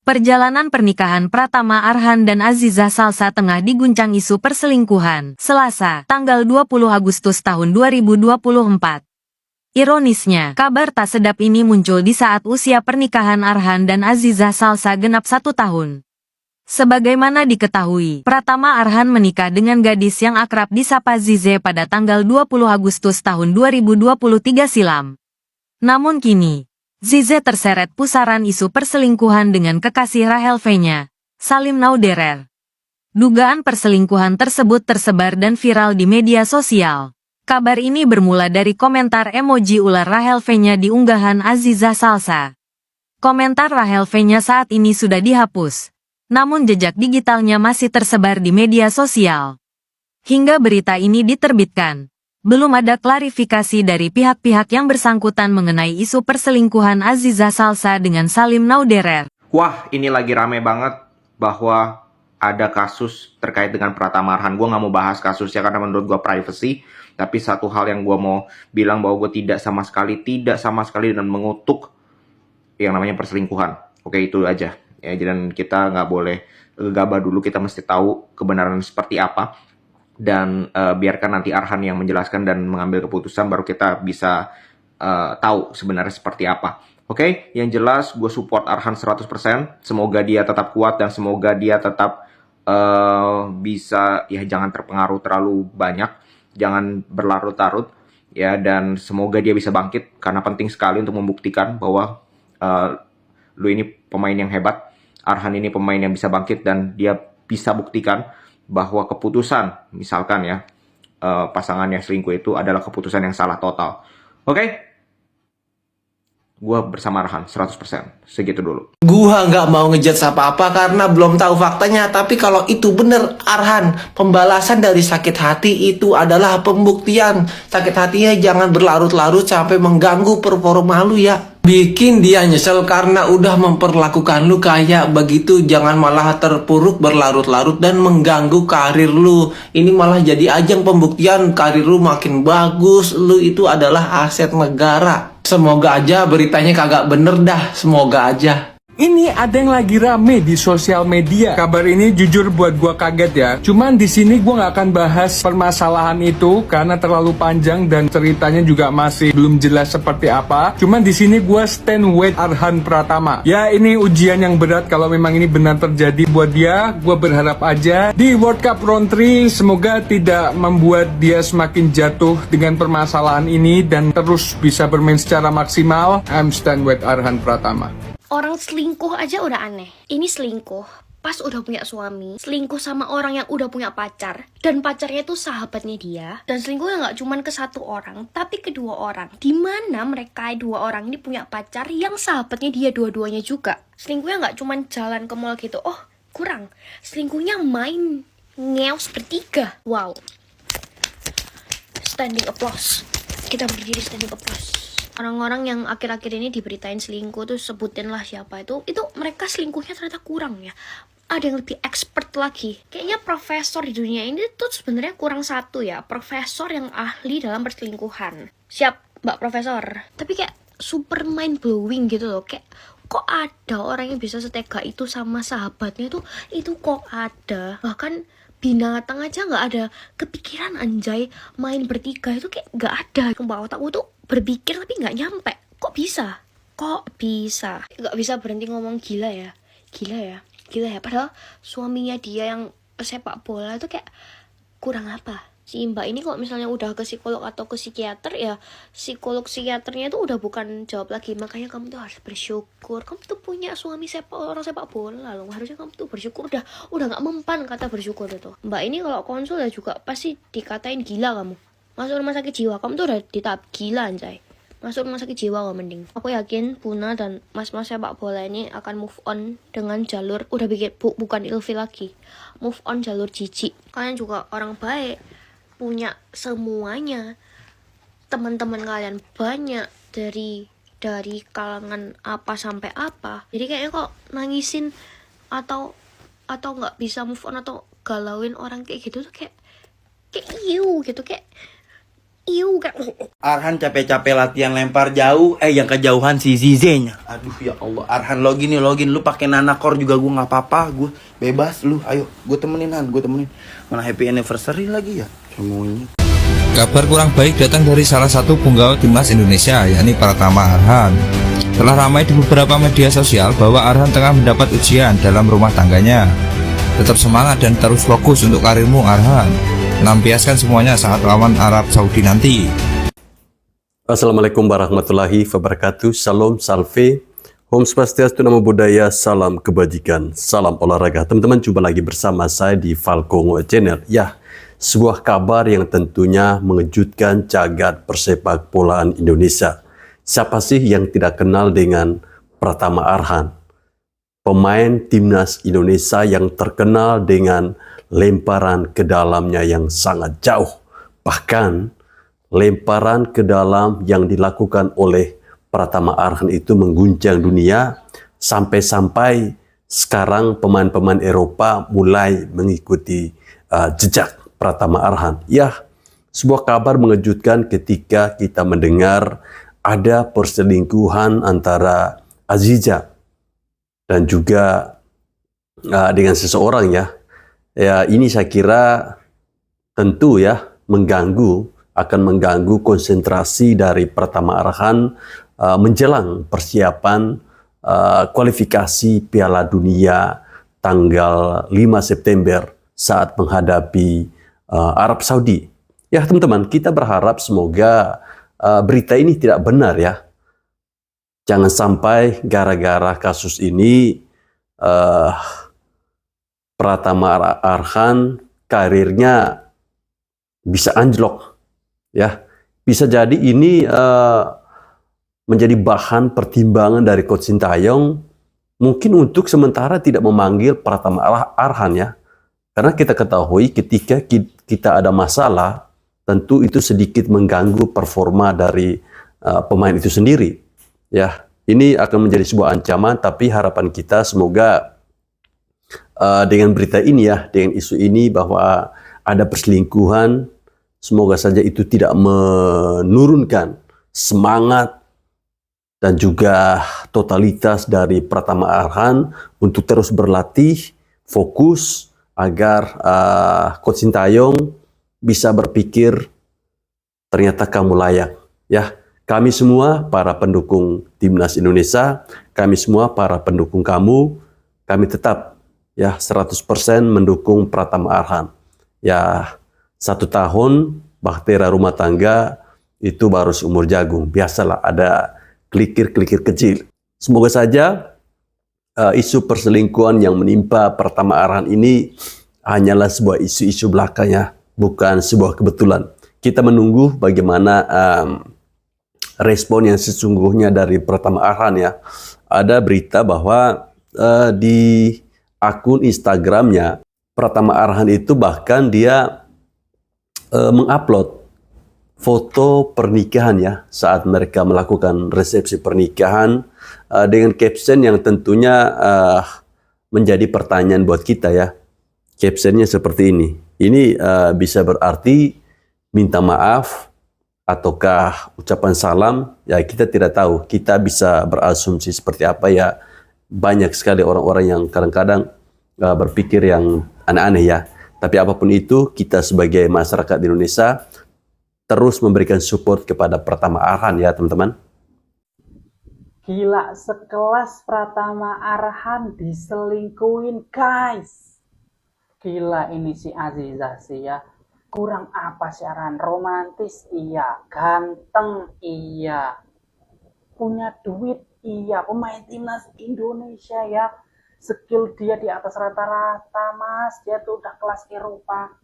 Perjalanan pernikahan Pratama Arhan dan Aziza Salsa tengah diguncang isu perselingkuhan. Selasa, tanggal 20 Agustus tahun 2024. Ironisnya, kabar tak sedap ini muncul di saat usia pernikahan Arhan dan Aziza Salsa genap 1 tahun. Sebagaimana diketahui, Pratama Arhan menikah dengan gadis yang akrab disapa Zize pada tanggal 20 Agustus tahun 2023 silam. Namun kini, Zize terseret pusaran isu perselingkuhan dengan kekasih Rahel V-nya, Salim Nauderer. Dugaan perselingkuhan tersebut tersebar dan viral di media sosial. Kabar ini bermula dari komentar emoji ular Rahel V-nya di unggahan Aziza Salsa. Komentar Rahel V-nya saat ini sudah dihapus, namun jejak digitalnya masih tersebar di media sosial. Hingga berita ini diterbitkan, belum ada klarifikasi dari pihak-pihak yang bersangkutan mengenai isu perselingkuhan Aziza Salsa dengan Salim Nauderer. Wah, ini lagi rame banget bahwa ada kasus terkait dengan Pratama Arhan. Gue nggak mau bahas kasusnya karena menurut gue privacy. Tapi satu hal yang gue mau bilang bahwa gue tidak sama sekali dan mengutuk yang namanya perselingkuhan. Oke, itu aja. Ya, dan kita nggak boleh gegabah dulu, kita mesti tahu kebenaran seperti apa. Dan biarkan nanti Arhan yang menjelaskan dan mengambil keputusan, baru kita bisa tahu sebenarnya seperti apa. Oke, yang jelas gue support Arhan 100%. Semoga dia tetap kuat dan semoga dia tetap bisa, ya jangan terpengaruh terlalu banyak, jangan berlarut-larut, ya, dan semoga dia bisa bangkit karena penting sekali untuk membuktikan bahwa lu ini pemain yang hebat, Arhan ini pemain yang bisa bangkit dan dia bisa buktikan bahwa keputusan, misalkan ya, pasangan yang selingkuh itu adalah keputusan yang salah total. Oke? Gua bersama Arhan 100%. Segitu dulu. Gua nggak mau ngejudge apa-apa karena belum tahu faktanya. Tapi kalau itu bener, Arhan, pembalasan dari sakit hati itu adalah pembuktian. Sakit hatinya jangan berlarut-larut sampai mengganggu performa lu ya. Bikin dia nyesel karena udah memperlakukan lu kayak begitu. Jangan malah terpuruk berlarut-larut dan mengganggu karir lu. Ini malah jadi ajang pembuktian karir lu makin bagus. Lu itu adalah aset negara. Semoga aja beritanya kagak bener dah. Semoga aja. Ini ada yang lagi rame di sosial media. Kabar ini jujur buat gua kaget ya. Cuman di sini gua nggak akan bahas permasalahan itu karena terlalu panjang dan ceritanya juga masih belum jelas seperti apa. Cuman di sini gua stand with Arhan Pratama. Ya, ini ujian yang berat kalau memang ini benar terjadi buat dia. Gua berharap aja di World Cup Round 3 semoga tidak membuat dia semakin jatuh dengan permasalahan ini dan terus bisa bermain secara maksimal. I'm stand with Arhan Pratama. Orang selingkuh aja udah aneh. Ini selingkuh pas udah punya suami, selingkuh sama orang yang udah punya pacar, dan pacarnya itu sahabatnya dia. Dan selingkuhnya nggak cuma ke satu orang, tapi ke 2 orang. Dimana mereka 2 orang ini punya pacar yang sahabatnya dia dua-duanya juga. Selingkuhnya nggak cuma jalan ke mall gitu. Oh, kurang. Selingkuhnya main ngeos bertiga. Wow. Standing applause. Kita berdiri standing applause. Orang-orang yang akhir-akhir ini diberitain selingkuh tuh sebutinlah siapa itu mereka selingkuhnya ternyata kurang ya. Ada yang lebih expert lagi. Kayaknya profesor di dunia ini tuh sebenarnya kurang satu ya, profesor yang ahli dalam perselingkuhan. Siap, Mbak Profesor. Tapi kayak super mind blowing gitu loh. Kayak kok ada orang yang bisa setega itu sama sahabatnya tuh, itu kok ada. Bahkan binatang aja nggak ada kepikiran anjay main bertiga itu, kayak nggak ada. Mbak otakku tuh berpikir tapi nggak nyampe. Kok bisa nggak bisa berhenti ngomong gila ya padahal suaminya dia yang sepak bola itu kayak kurang apa. Si mbak ini kalau misalnya udah ke psikolog atau ke psikiater, ya psikolog psikiaternya itu udah bukan jawab lagi, makanya kamu tuh harus bersyukur kamu tuh punya suami orang sepak bola loh, harusnya kamu tuh bersyukur. Udah nggak mempan kata bersyukur itu. Mbak ini kalau konsul ya juga pasti dikatain gila kamu. Masuk rumah sakit jiwa, kamu tuh udah di tahap gila anjay. Masuk rumah sakit jiwa kok mending. Aku yakin Puna dan mas-mas sepak bola ini akan move on dengan jalur udah bikin bukan ilfil lagi. Move on jalur jijik. Kalian juga orang baik, punya semuanya. Teman-teman kalian banyak dari kalangan apa sampai apa. Jadi kayaknya kok nangisin atau nggak bisa move on atau galauin orang kayak gitu tuh kayak iu gitu, kayak iu kan. Arhan capek-capek latihan lempar jauh, yang kejauhan si Zizenya. Aduh ya Allah, Arhan login lu pakai nanakor juga gue nggak apa-apa, gue bebas lu, ayo gue temenin Han, gue temenin. Mana happy anniversary lagi ya semuanya. Kabar kurang baik datang dari salah satu punggawa timnas Indonesia, yakni Pratama Arhan. Telah ramai di beberapa media sosial bahwa Arhan tengah mendapat ujian dalam rumah tangganya. Tetap semangat dan terus fokus untuk karirmu Arhan. Lampiaskan semuanya saat lawan Arab Saudi nanti. Assalamualaikum warahmatullahi wabarakatuh. Salam, salve, Om Swastiastu, Namo Buddhaya, salam kebajikan, salam olahraga. Teman-teman, jumpa lagi bersama saya di Falcongo Channel. Ya, sebuah kabar yang tentunya mengejutkan jagat persepak bolaan Indonesia. Siapa sih yang tidak kenal dengan Pratama Arhan? Pemain timnas Indonesia yang terkenal dengan lemparan ke dalamnya yang sangat jauh. Bahkan lemparan ke dalam yang dilakukan oleh Pratama Arhan itu mengguncang dunia, sampai-sampai sekarang pemain-pemain Eropa mulai mengikuti jejak Pratama Arhan. Ya, sebuah kabar mengejutkan ketika kita mendengar ada perselingkuhan antara Aziza dan juga dengan seseorang ya. Ya, ini saya kira tentu ya akan mengganggu konsentrasi dari Pratama Arhan menjelang persiapan kualifikasi Piala Dunia tanggal 5 September saat menghadapi Arab Saudi. Ya teman-teman, kita berharap semoga berita ini tidak benar ya. Jangan sampai gara-gara kasus ini Pratama Arhan karirnya bisa anjlok ya. Bisa jadi ini menjadi bahan pertimbangan dari Coach Sintayong mungkin untuk sementara tidak memanggil Pratama Arhan ya. Karena kita ketahui ketika kita ada masalah, tentu itu sedikit mengganggu performa dari pemain itu sendiri. Ya, ini akan menjadi sebuah ancaman, tapi harapan kita semoga dengan berita ini ya, dengan isu ini bahwa ada perselingkuhan, semoga saja itu tidak menurunkan semangat dan juga totalitas dari Pratama Arhan untuk terus berlatih, fokus, agar Coach Sintayong bisa berpikir ternyata kamu layak ya. Kami semua para pendukung timnas Indonesia, kami semua para pendukung kamu, kami tetap ya 100% mendukung Pratama Arhan. Ya, 1 tahun bahtera rumah tangga itu baru seumur jagung. Biasalah ada klikir-klikir kecil. Semoga saja isu perselingkuhan yang menimpa Pratama Arhan ini hanyalah sebuah isu-isu belakangnya, bukan sebuah kebetulan. Kita menunggu bagaimana respon yang sesungguhnya dari Pratama Arhan ya. Ada berita bahwa di akun Instagramnya Pratama Arhan itu bahkan dia mengupload foto pernikahan ya, saat mereka melakukan resepsi pernikahan dengan caption yang tentunya menjadi pertanyaan buat kita ya. Captionnya seperti ini. Ini bisa berarti minta maaf ataukah ucapan salam, ya kita tidak tahu. Kita bisa berasumsi seperti apa ya. Banyak sekali orang-orang yang kadang-kadang berpikir yang aneh-aneh ya. Tapi apapun itu, kita sebagai masyarakat Indonesia terus memberikan support kepada Pratama Arhan ya teman-teman. Gila, sekelas Pratama Arhan diselingkuhin guys. Gila ini si Aziza sih ya. Kurang apa sih Arhan? Romantis iya, ganteng iya, punya duit iya, pemain timnas Indonesia ya. Skill dia di atas rata-rata mas, dia tuh udah kelas Eropa.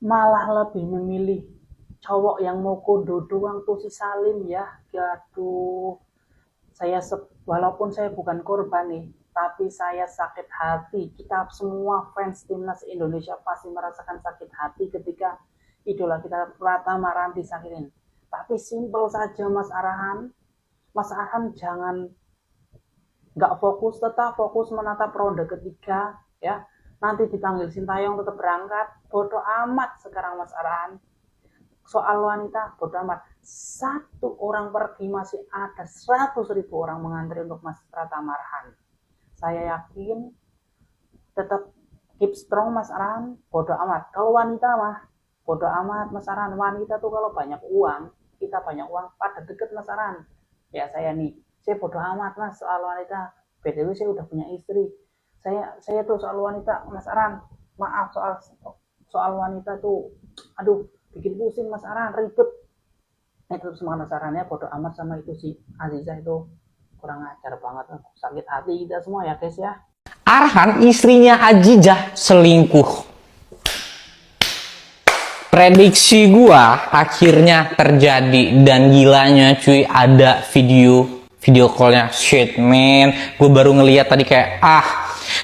Malah lebih memilih cowok yang mau kondo doang tuh si Salim ya. Aduh, walaupun saya bukan korban nih, tapi saya sakit hati. Kita semua fans timnas Indonesia pasti merasakan sakit hati ketika idola kita Pratama Arhan disakitin. Tapi simpel saja Mas Arhan. Mas Arhan jangan nggak fokus, tetap fokus menatap ronde ketiga ya. Nanti dipanggil Sintayong tetap berangkat. Bodoh amat sekarang Mas Arhan. soal wanita bodo amat. Satu orang pergi masih ada 100.000 orang mengantri untuk Mas Pratama Arhan. Saya yakin tetap keep strong Mas Arhan, bodo amat. Kalau wanita mah bodo amat Mas Arhan. Wanita tuh kalau banyak uang, kita banyak uang pada deket Mas Arhan. Ya saya nih, saya bodo amat Mas soal wanita. BTW saya udah punya istri. Saya tuh soal wanita Mas Arhan, maaf soal wanita tuh, aduh bikin pusing Mas Arhan, ribet. Itu semangat Mas Arhan ya, bodo amat sama itu si Aziza itu kurang ajar banget, sakit hati kita semua ya guys ya. Arhan istrinya Azizah selingkuh. Prediksi gua akhirnya terjadi, dan gilanya cuy, ada video callnya. Shit man, gue baru ngeliat tadi kayak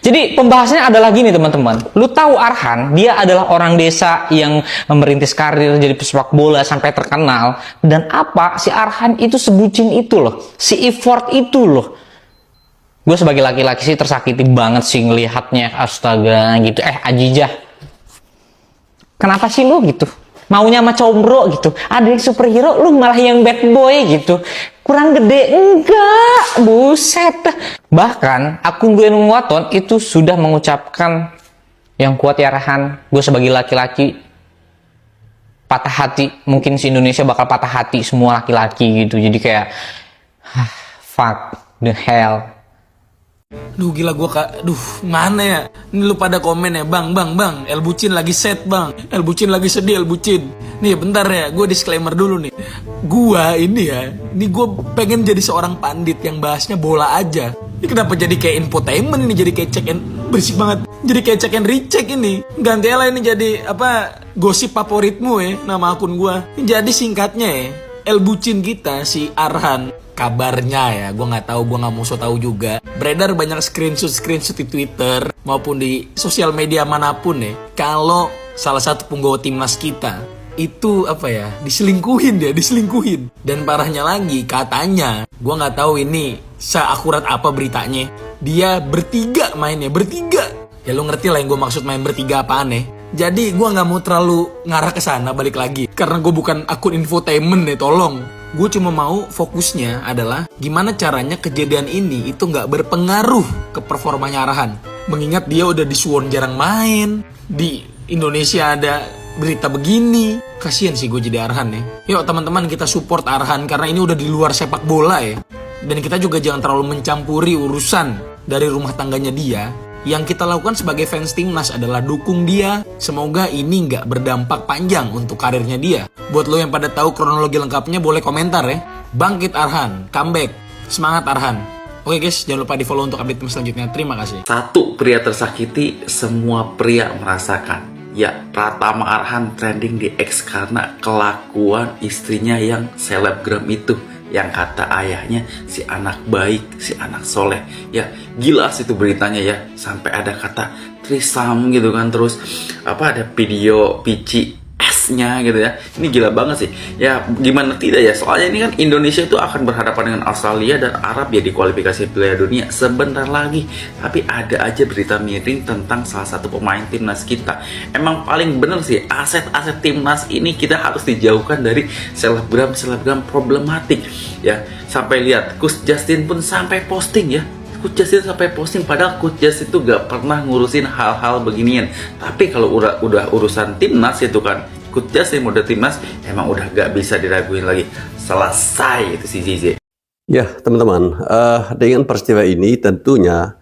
Jadi pembahasannya adalah gini teman-teman. Lu tahu Arhan, dia adalah orang desa yang merintis karir jadi pesepak bola sampai terkenal. Dan si Arhan itu sebucin itu loh, si effort itu loh. Gue sebagai laki-laki sih tersakiti banget sih ngelihatnya, astaga gitu. Azizah, kenapa sih lu gitu? Maunya sama combro gitu. Ada yang superhero, lu malah yang bad boy gitu. Kurang gede, enggak, buset. Bahkan akun gue Waton itu sudah mengucapkan yang kuat ya Arhan. Gue sebagai laki-laki patah hati, mungkin si Indonesia bakal patah hati semua laki-laki gitu. Jadi kayak fuck the hell. Duh gila gue mana ya? Ini lu pada komen ya, bang, El Bucin lagi set bang, El Bucin lagi sedih, El Bucin. Nih bentar ya, gue disclaimer dulu nih. Ini gue pengen jadi seorang pandit yang bahasnya bola aja. Ini kenapa jadi kayak infotainment ini, jadi kayak check and, berisik banget. Jadi kayak check and recheck ini. Ganti lah ini jadi gosip favoritmu ya, nama akun gue. Jadi singkatnya ya, El Bucin kita si Arhan, kabarnya ya, gue nggak tahu, gue nggak mau so tahu juga. Beredar banyak screenshot di Twitter maupun di sosial media manapun ya, kalau salah satu punggawa timnas kita itu diselingkuhin. Dan parahnya lagi, katanya, gue nggak tahu ini seakurat apa beritanya, dia bertiga mainnya, bertiga. Ya lu ngerti lah yang gue maksud main bertiga apaan ya. Jadi gue nggak mau terlalu ngarah ke sana, balik lagi, karena gue bukan akun infotainment nih, tolong. Gue cuma mau fokusnya adalah gimana caranya kejadian ini itu nggak berpengaruh ke performanya Arhan. Mengingat dia udah di Suwon jarang main, di Indonesia ada berita begini. Kasian sih gue jadi Arhan ya. Yuk teman-teman, kita support Arhan karena ini udah di luar sepak bola ya. Dan kita juga jangan terlalu mencampuri urusan dari rumah tangganya dia. Yang kita lakukan sebagai fans timnas adalah dukung dia. Semoga ini nggak berdampak panjang untuk karirnya dia. Buat lo yang pada tahu kronologi lengkapnya boleh komentar ya. Bangkit Arhan, comeback, semangat Arhan. Oke guys, jangan lupa di follow untuk update selanjutnya. Terima kasih. Satu pria tersakiti, semua pria merasakan. Ya, Pratama Arhan trending di X karena kelakuan istrinya yang selebgram itu. Yang kata ayahnya si anak baik, si anak soleh. Ya gila sih itu beritanya ya. Sampai ada kata trisam gitu kan. Terus ada video pici S-nya gitu ya. Ini gila banget sih. Ya gimana tidak ya. Soalnya ini kan Indonesia itu akan berhadapan dengan Australia dan Arab ya di kualifikasi Piala Dunia sebentar lagi. Tapi ada aja berita miring tentang salah satu pemain timnas kita. Emang paling bener sih, aset-aset timnas ini kita harus dijauhkan dari selebgram problematik ya. Sampai lihat Coach Justin pun sampai posting ya. Coach Justin sampai posting, padahal Coach Justin itu gak pernah ngurusin hal-hal beginian. Tapi kalau udah urusan timnas itu kan, Coach Justin udah timnas, emang udah gak bisa diraguin lagi. Selesai itu si Zize. Ya teman-teman, dengan peristiwa ini tentunya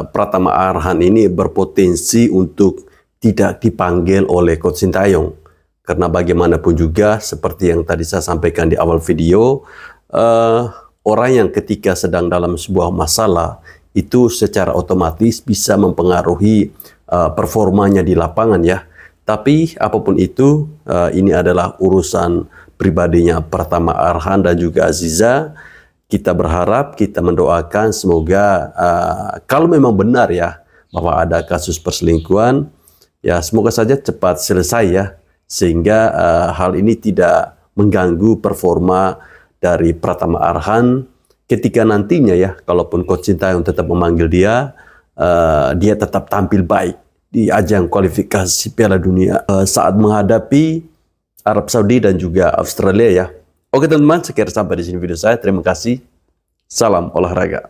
Pratama Arhan ini berpotensi untuk tidak dipanggil oleh Coach Sintayong. Karena bagaimanapun juga, seperti yang tadi saya sampaikan di awal video, orang yang ketika sedang dalam sebuah masalah itu secara otomatis bisa mempengaruhi performanya di lapangan ya. Tapi apapun itu, ini adalah urusan pribadinya Pratama Arhan dan juga Aziza. Kita berharap, kita mendoakan semoga kalau memang benar ya bahwa ada kasus perselingkuhan, ya semoga saja cepat selesai ya. Sehingga hal ini tidak mengganggu performa dari Pratama Arhan ketika nantinya ya, kalaupun Coach Sintayong tetap memanggil dia, dia tetap tampil baik di ajang kualifikasi Piala Dunia saat menghadapi Arab Saudi dan juga Australia ya. Oke teman-teman, sekian sampai di sini video saya. Terima kasih. Salam olahraga.